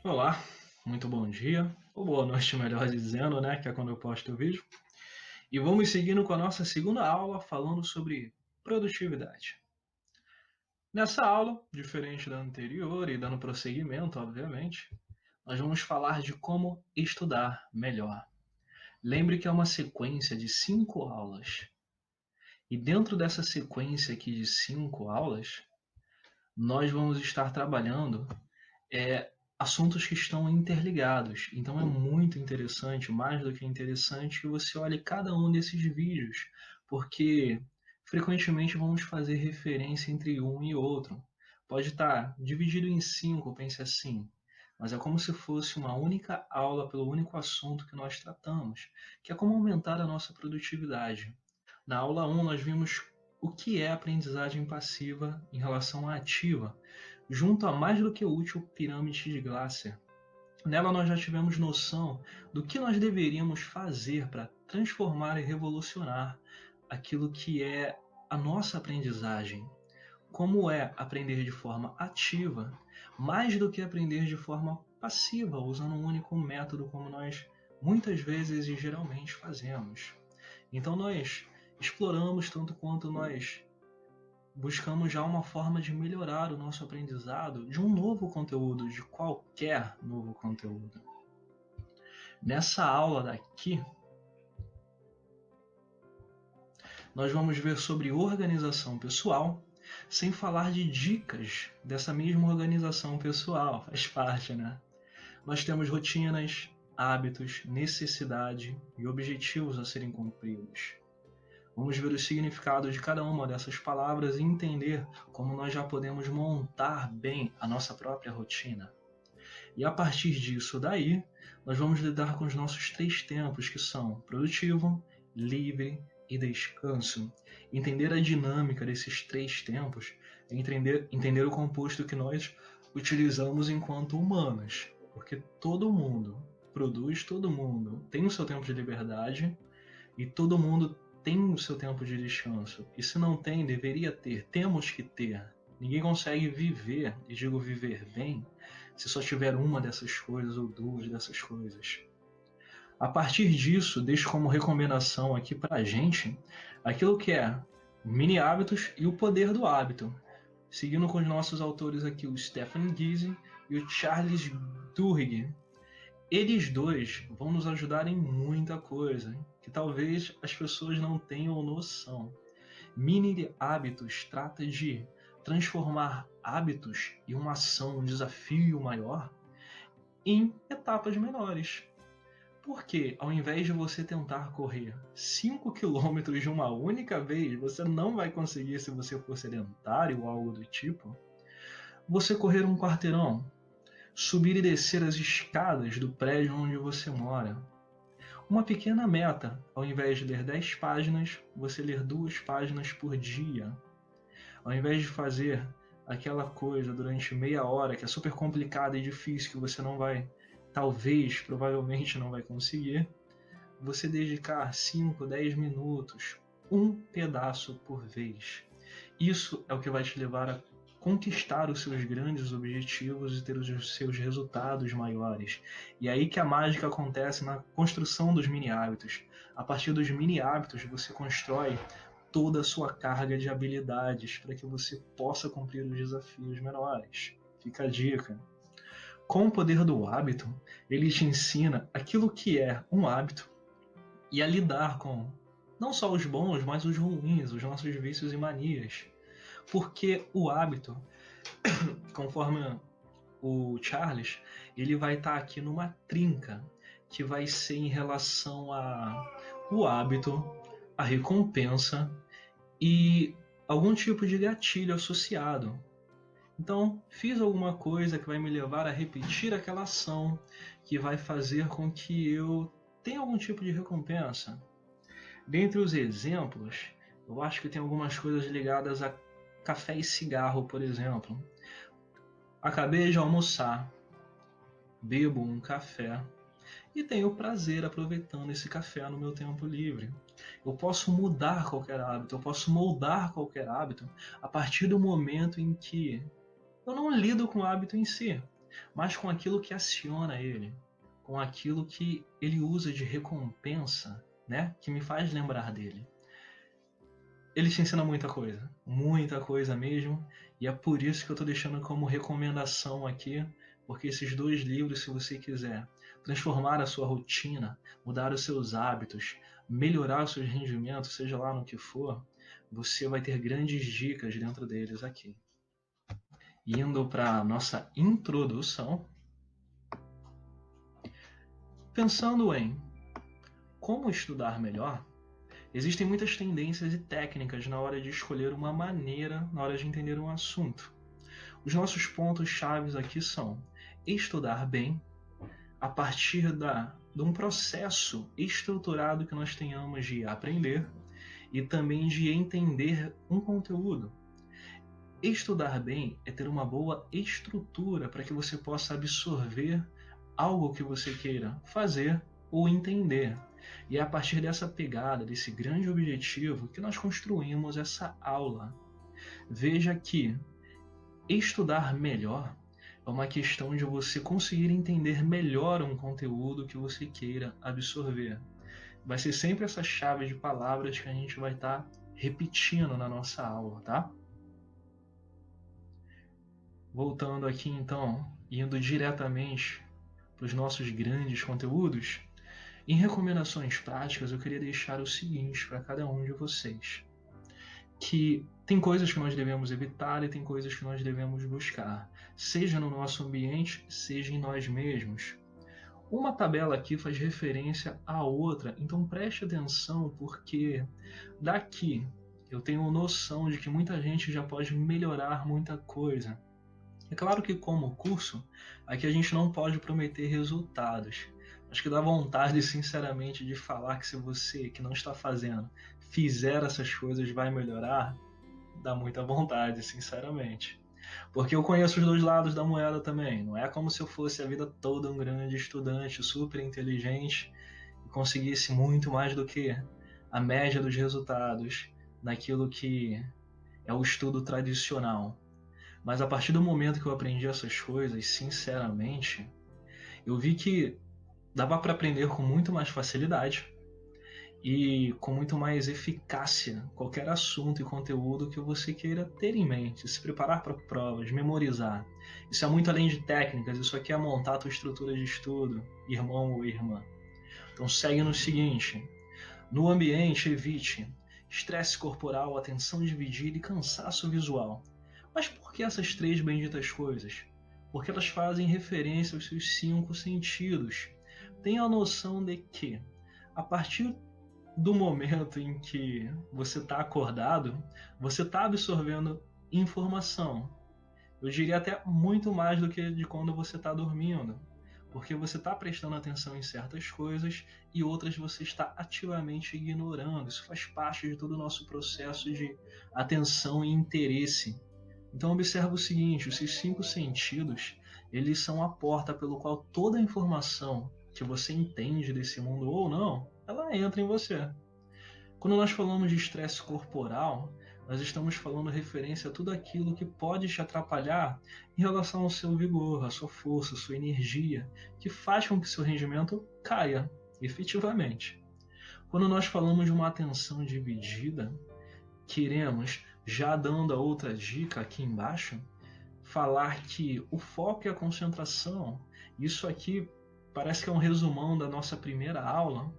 Olá, muito bom dia, ou boa noite, melhor dizendo, né, que é quando eu posto o vídeo. E vamos seguindo com a nossa segunda aula falando sobre produtividade. Nessa aula, diferente da anterior e dando prosseguimento, obviamente, nós vamos falar de como estudar melhor. Lembre que é uma sequência de 5 aulas. E dentro dessa sequência aqui de 5 aulas, nós vamos estar trabalhando assuntos que estão interligados. Então é muito interessante, mais do que interessante, que você olhe cada um desses vídeos, porque frequentemente vamos fazer referência entre um e outro. Pode estar dividido em 5, pense assim, mas é como se fosse uma única aula pelo único assunto que nós tratamos, que é como aumentar a nossa produtividade. Na aula 1, nós vimos o que é aprendizagem passiva em relação à ativa, junto à mais do que útil pirâmide de Glasser. Nela nós já tivemos noção do que nós deveríamos fazer para transformar e revolucionar aquilo que é a nossa aprendizagem. Como é aprender de forma ativa, mais do que aprender de forma passiva, usando um único método como nós muitas vezes e geralmente fazemos. Então nós exploramos tanto quanto nós buscamos já uma forma de melhorar o nosso aprendizado de um novo conteúdo, de qualquer novo conteúdo. Nessa aula daqui, nós vamos ver sobre organização pessoal, sem falar de dicas dessa mesma organização pessoal, faz parte, né? Nós temos rotinas, hábitos, necessidade e objetivos a serem cumpridos. Vamos ver o significado de cada uma dessas palavras e entender como nós já podemos montar bem a nossa própria rotina. E a partir disso daí, nós vamos lidar com os nossos 3 tempos, que são produtivo, livre e descanso. Entender a dinâmica desses 3 tempos é entender o composto que nós utilizamos enquanto humanos. Porque todo mundo produz, todo mundo tem o seu tempo de liberdade e todo mundo tem o seu tempo de descanso. E se não tem, deveria ter. Temos que ter. Ninguém consegue viver, e digo viver bem, se só tiver uma dessas coisas ou duas dessas coisas. A partir disso, deixo como recomendação aqui pra gente aquilo que é mini hábitos e o poder do hábito. Seguindo com os nossos autores aqui, o Stephen Guise e o Charles Duhigg. Eles dois vão nos ajudar em muita coisa, que talvez as pessoas não tenham noção. Mini hábitos trata de transformar hábitos e uma ação, um desafio maior, em etapas menores. Porque ao invés de você tentar correr 5 quilômetros de uma única vez, você não vai conseguir se você for sedentário ou algo do tipo, você correr um quarteirão, subir e descer as escadas do prédio onde você mora. Uma pequena meta, ao invés de ler 10 páginas, você ler 2 páginas por dia. Ao invés de fazer aquela coisa durante meia hora, que é super complicada e difícil, que você não vai, talvez, provavelmente não vai conseguir, você dedicar 5, 10 minutos, um pedaço por vez. Isso é o que vai te levar a conquistar os seus grandes objetivos e ter os seus resultados maiores. E aí que a mágica acontece na construção dos mini hábitos. A partir dos mini hábitos você constrói toda a sua carga de habilidades para que você possa cumprir os desafios menores. Fica a dica. Com o poder do hábito, ele te ensina aquilo que é um hábito e a lidar com não só os bons, mas os ruins, os nossos vícios e manias. Porque o hábito, conforme o Charles, ele vai estar aqui numa trinca, que vai ser em relação ao hábito, a recompensa e algum tipo de gatilho associado. Então, fiz alguma coisa que vai me levar a repetir aquela ação, que vai fazer com que eu tenha algum tipo de recompensa. Dentre os exemplos, eu acho que tem algumas coisas ligadas a café e cigarro, por exemplo. Acabei de almoçar, bebo um café e tenho prazer aproveitando esse café no meu tempo livre. Eu posso mudar qualquer hábito, eu posso moldar qualquer hábito a partir do momento em que eu não lido com o hábito em si. mas com aquilo que aciona ele, com aquilo que ele usa de recompensa, né? Que me faz lembrar dele. Ele te ensina muita coisa mesmo, e é por isso que eu estou deixando como recomendação aqui, porque esses 2 livros, se você quiser transformar a sua rotina, mudar os seus hábitos, melhorar os seus rendimentos, seja lá no que for, você vai ter grandes dicas dentro deles aqui. Indo para a nossa introdução, pensando em como estudar melhor, existem muitas tendências e técnicas na hora de escolher uma maneira, na hora de entender um assunto. Os nossos pontos chaves aqui são estudar bem, a partir de um processo estruturado que nós tenhamos de aprender e também de entender um conteúdo. Estudar bem é ter uma boa estrutura para que você possa absorver algo que você queira fazer ou entender. E é a partir dessa pegada, desse grande objetivo, que nós construímos essa aula. Veja que estudar melhor é uma questão de você conseguir entender melhor um conteúdo que você queira absorver. Vai ser sempre essa chave de palavras que a gente vai estar repetindo na nossa aula, tá? Voltando aqui então, indo diretamente para os nossos grandes conteúdos, em recomendações práticas eu queria deixar o seguinte para cada um de vocês, que tem coisas que nós devemos evitar e tem coisas que nós devemos buscar, seja no nosso ambiente, seja em nós mesmos. Uma tabela aqui faz referência à outra, então preste atenção, porque daqui eu tenho noção de que muita gente já pode melhorar muita coisa. É claro que como curso, aqui a gente não pode prometer resultados. Acho que dá vontade, sinceramente, de falar que se você, que não está fazendo, fizer essas coisas, vai melhorar. Dá muita vontade, sinceramente. Porque eu conheço os 2 lados da moeda também. Não é como se eu fosse a vida toda um grande estudante, super inteligente, e conseguisse muito mais do que a média dos resultados naquilo que é o estudo tradicional. Mas a partir do momento que eu aprendi essas coisas, sinceramente, eu vi que dava para aprender com muito mais facilidade e com muito mais eficácia qualquer assunto e conteúdo que você queira ter em mente, se preparar para provas, memorizar. Isso é muito além de técnicas, isso aqui é montar a tua estrutura de estudo, irmão ou irmã. Então segue no seguinte: no ambiente, evite estresse corporal, atenção dividida e cansaço visual. Mas por que essas 3 benditas coisas? Porque elas fazem referência aos seus 5 sentidos. Tenha a noção de que, a partir do momento em que você está acordado, você está absorvendo informação. Eu diria até muito mais do que de quando você está dormindo. Porque você está prestando atenção em certas coisas e outras você está ativamente ignorando. Isso faz parte de todo o nosso processo de atenção e interesse. Então observa o seguinte: os seus 5 sentidos, eles são a porta pelo qual toda a informação que você entende desse mundo ou não, ela entra em você. Quando nós falamos de estresse corporal, nós estamos falando referência a tudo aquilo que pode te atrapalhar em relação ao seu vigor, à sua força, à sua energia, que faz com que seu rendimento caia, efetivamente. Quando nós falamos de uma atenção dividida, queremos, já dando a outra dica aqui embaixo, falar que o foco e a concentração, isso aqui parece que é um resumão da nossa primeira aula.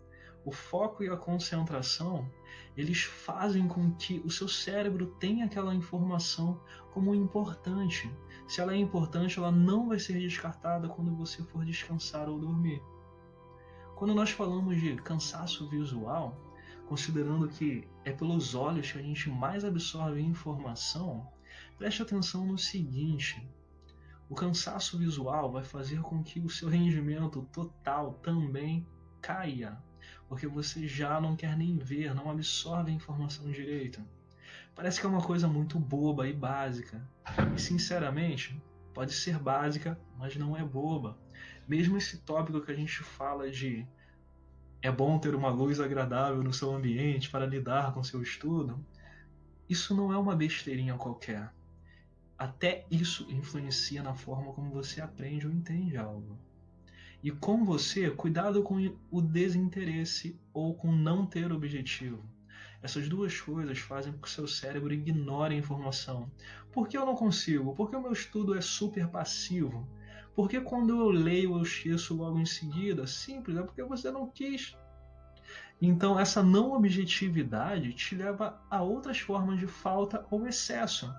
O foco e a concentração, eles fazem com que o seu cérebro tenha aquela informação como importante. Se ela é importante, ela não vai ser descartada quando você for descansar ou dormir. Quando nós falamos de cansaço visual, considerando que é pelos olhos que a gente mais absorve informação, preste atenção no seguinte: o cansaço visual vai fazer com que o seu rendimento total também caia, porque você já não quer nem ver, não absorve a informação direito. Parece que é uma coisa muito boba e básica, e sinceramente, pode ser básica, mas não é boba. Mesmo esse tópico que a gente fala de é bom ter uma luz agradável no seu ambiente para lidar com seu estudo, isso não é uma besteirinha qualquer. até isso influencia na forma como você aprende ou entende algo. E com você, cuidado com o desinteresse ou com não ter objetivo. Essas duas coisas fazem com que o seu cérebro ignore a informação. Por que eu não consigo? Por que o meu estudo é super passivo? Por que quando eu leio eu esqueço logo em seguida? Simples, é porque você não quis. Então essa não objetividade te leva a outras formas de falta ou excesso.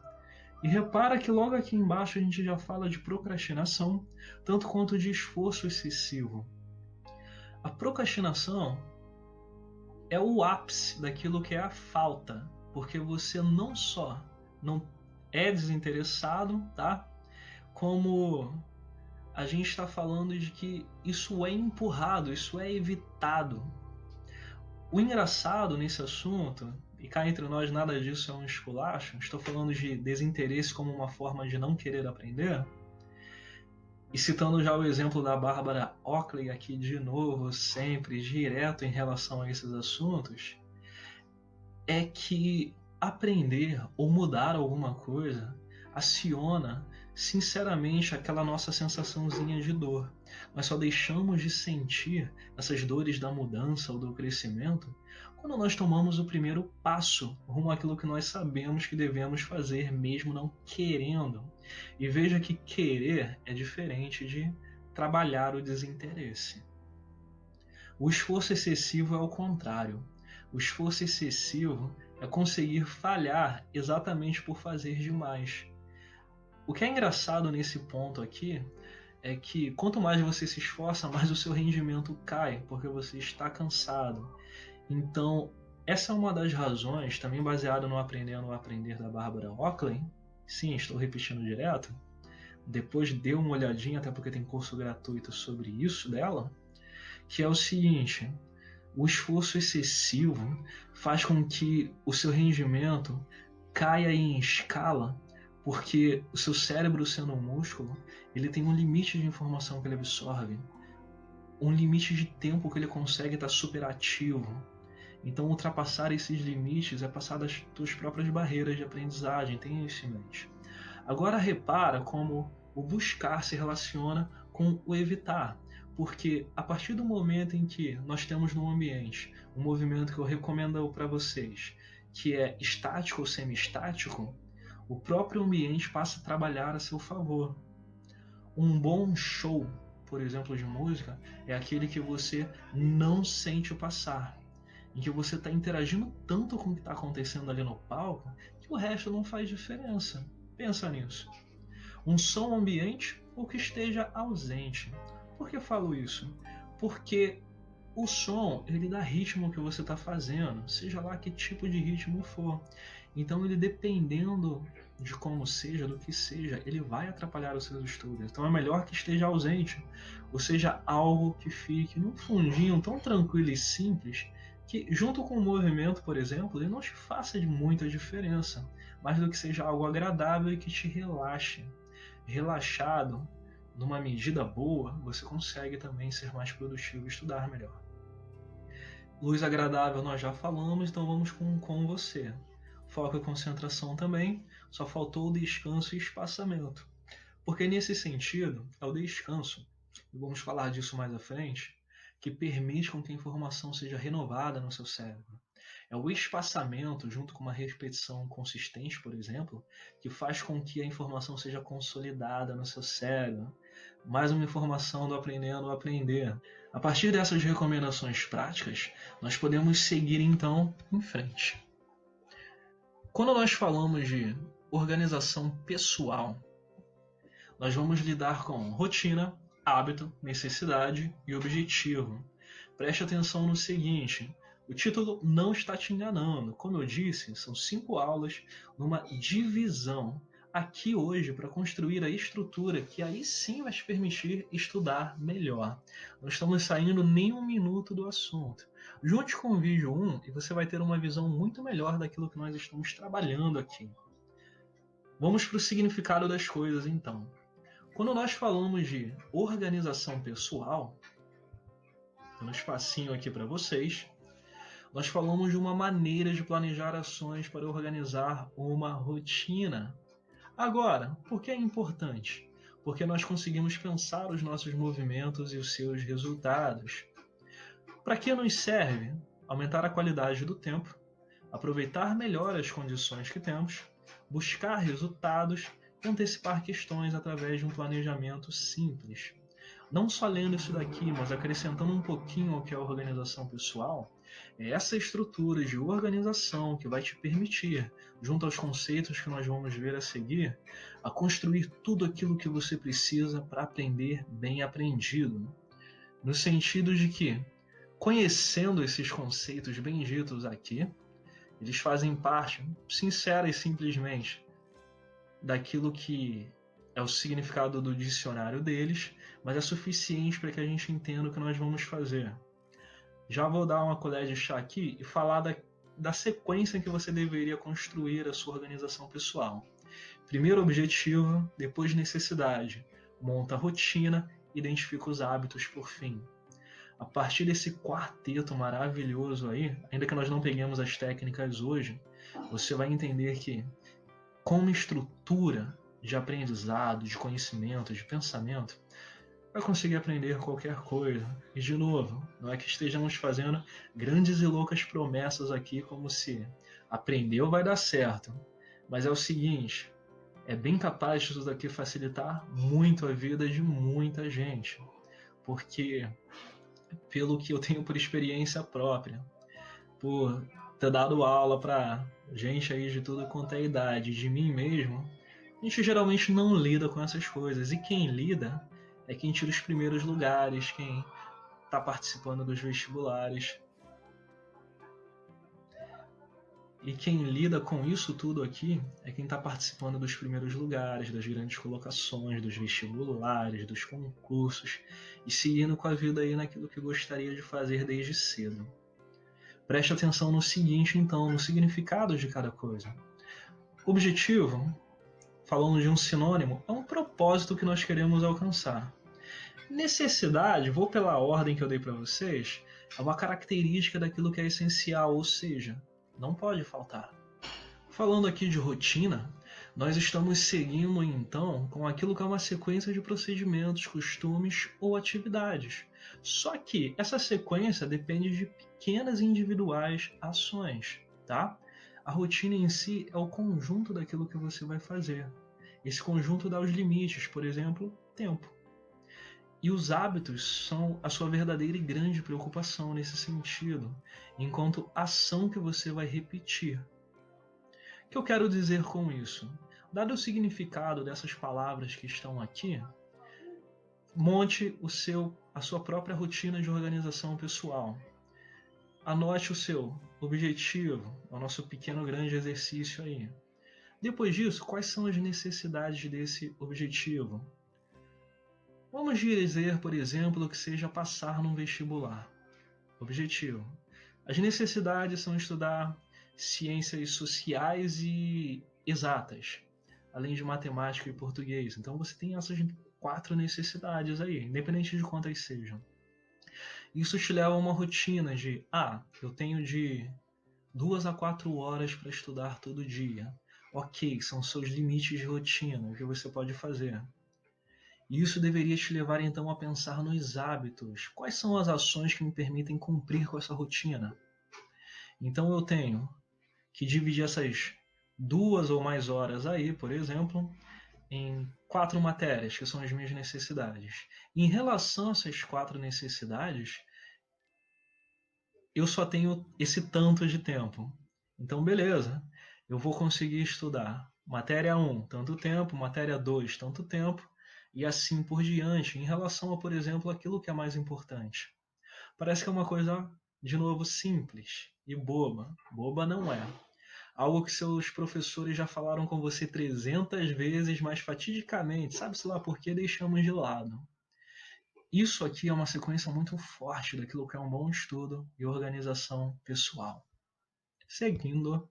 E repara que logo aqui embaixo a gente já fala de procrastinação, tanto quanto de esforço excessivo. A procrastinação é o ápice daquilo que é a falta, porque você não só não é desinteressado, tá? Como a gente está falando de que isso é empurrado, isso é evitado. O engraçado nesse assunto, e cá entre nós nada disso é um esculacho, estou falando de desinteresse como uma forma de não querer aprender, e citando já o exemplo da Bárbara Oakley aqui de novo, sempre direto em relação a esses assuntos, é que aprender ou mudar alguma coisa aciona sinceramente aquela nossa sensaçãozinha de dor. Nós só deixamos de sentir essas dores da mudança ou do crescimento quando nós tomamos o primeiro passo rumo àquilo que nós sabemos que devemos fazer, mesmo não querendo. E veja que querer é diferente de trabalhar o desinteresse. O esforço excessivo é o contrário. O esforço excessivo é conseguir falhar exatamente por fazer demais. O que é engraçado nesse ponto aqui é que quanto mais você se esforça, mais o seu rendimento cai, porque você está cansado. Então, essa é uma das razões, também baseado no Aprendendo a Aprender da Bárbara Oakley. Sim, estou repetindo direto. Depois dê uma olhadinha, até porque tem curso gratuito sobre isso dela, que é o seguinte: o esforço excessivo faz com que o seu rendimento caia em escala, porque o seu cérebro, sendo um músculo, ele tem um limite de informação que ele absorve, um limite de tempo que ele consegue estar super ativo. Então, ultrapassar esses limites é passar das suas próprias barreiras de aprendizagem, tenha isso em mente. Agora repara como o buscar se relaciona com o evitar, porque a partir do momento em que nós temos no ambiente um movimento que eu recomendo para vocês, que é estático ou semi-estático, o próprio ambiente passa a trabalhar a seu favor. Um bom show, por exemplo, de música, é aquele que você não sente o passar, em que você está interagindo tanto com o que está acontecendo ali no palco que o resto não faz diferença. Pensa nisso. Um som ambiente ou que esteja ausente. Por que eu falo isso? Porque o som, ele dá ritmo ao que você está fazendo, seja lá que tipo de ritmo for. Então, ele dependendo de como seja, do que seja, ele vai atrapalhar os seus estudos. Então, é melhor que esteja ausente, ou seja, algo que fique num fundinho tão tranquilo e simples que, junto com o movimento, por exemplo, ele não te faça de muita diferença, mais do que seja algo agradável e que te relaxe. Relaxado, numa medida boa, você consegue também ser mais produtivo e estudar melhor. Luz agradável nós já falamos, então vamos com você. Foco e concentração também, só faltou o descanso e espaçamento. Porque nesse sentido, é o descanso, e vamos falar disso mais à frente, que permite com que a informação seja renovada no seu cérebro. É o espaçamento, junto com uma repetição consistente, por exemplo, que faz com que a informação seja consolidada no seu cérebro. Mais uma informação do Aprendendo a Aprender. A partir dessas recomendações práticas, nós podemos seguir então em frente. Quando nós falamos de organização pessoal, nós vamos lidar com rotina, hábito, necessidade e objetivo. Preste atenção no seguinte: o título não está te enganando. Como eu disse, são 5 aulas numa divisão aqui hoje para construir a estrutura que aí sim vai te permitir estudar melhor. Não estamos saindo nem um minuto do assunto. Junte com o vídeo 1 e você vai ter uma visão muito melhor daquilo que nós estamos trabalhando aqui. Vamos para o significado das coisas então. Quando nós falamos de organização pessoal, tem um espacinho aqui para vocês, nós falamos de uma maneira de planejar ações para organizar uma rotina. Agora, por que é importante? Porque nós conseguimos pensar os nossos movimentos e os seus resultados. Para que nos serve? Aumentar a qualidade do tempo, aproveitar melhor as condições que temos, buscar resultados e antecipar questões através de um planejamento simples. Não só lendo isso daqui, mas acrescentando um pouquinho ao que é a organização pessoal, é essa estrutura de organização que vai te permitir, junto aos conceitos que nós vamos ver a seguir, a construir tudo aquilo que você precisa para aprender bem aprendido. No sentido de que, conhecendo esses conceitos bem ditos aqui, eles fazem parte, sincera e simplesmente, daquilo que é o significado do dicionário deles, mas é suficiente para que a gente entenda o que nós vamos fazer. Já vou dar uma colher de chá aqui e falar da sequência em que você deveria construir a sua organização pessoal. Primeiro objetivo, depois necessidade, monta a rotina, identifica os hábitos por fim. A partir desse quarteto maravilhoso aí, ainda que nós não peguemos as técnicas hoje, você vai entender que, com uma estrutura de aprendizado, de conhecimento, de pensamento, vai conseguir aprender qualquer coisa. E, de novo, não é que estejamos fazendo grandes e loucas promessas aqui, como se aprendeu vai dar certo. Mas é o seguinte, é bem capaz disso daqui facilitar muito a vida de muita gente. Porque, pelo que eu tenho por experiência própria, por ter dado aula para gente aí de tudo quanto é idade, de mim mesmo, a gente geralmente não lida com essas coisas. E quem lida é quem tira os primeiros lugares, quem está participando dos vestibulares. E quem lida com isso tudo aqui é quem está participando dos primeiros lugares, das grandes colocações, dos vestibulares, dos concursos e seguindo com a vida aí naquilo que gostaria de fazer desde cedo. Preste atenção no seguinte, então, no significado de cada coisa. Objetivo, falando de um sinônimo, é um propósito que nós queremos alcançar. Necessidade, vou pela ordem que eu dei para vocês, é uma característica daquilo que é essencial, ou seja, não pode faltar. Falando aqui de rotina, nós estamos seguindo então com aquilo que é uma sequência de procedimentos, costumes ou atividades. Só que essa sequência depende de pequenas e individuais ações, tá? A rotina em si é o conjunto daquilo que você vai fazer. Esse conjunto dá os limites, por exemplo, tempo. E os hábitos são a sua verdadeira e grande preocupação nesse sentido, enquanto ação que você vai repetir. O que eu quero dizer com isso? Dado o significado dessas palavras que estão aqui, monte a sua própria rotina de organização pessoal. Anote o seu objetivo, o nosso pequeno grande exercício aí. Depois disso, quais são as necessidades desse objetivo? Vamos dizer, por exemplo, que seja passar num vestibular. Objetivo. As necessidades são estudar ciências sociais e exatas, além de matemática e português. Então você tem essas 4 necessidades aí, independente de quantas sejam. Isso te leva a uma rotina de, eu tenho de 2 a 4 horas para estudar todo dia. Ok, são seus limites de rotina, o que você pode fazer. E isso deveria te levar então a pensar nos hábitos. Quais são as ações que me permitem cumprir com essa rotina? Então eu tenho que dividir essas 2 ou mais horas aí, por exemplo, em 4 matérias, que são as minhas necessidades. Em relação a essas 4 necessidades, eu só tenho esse tanto de tempo. Então, beleza, eu vou conseguir estudar matéria 1, tanto tempo, matéria 2, tanto tempo, e assim por diante, em relação a, por exemplo, aquilo que é mais importante. Parece que é uma coisa, de novo, simples e boba. Boba não é. Algo que seus professores já falaram com você 300 vezes, mas fatidicamente, sabe-se lá por que, deixamos de lado. Isso aqui é uma sequência muito forte daquilo que é um bom estudo e organização pessoal. Seguindo,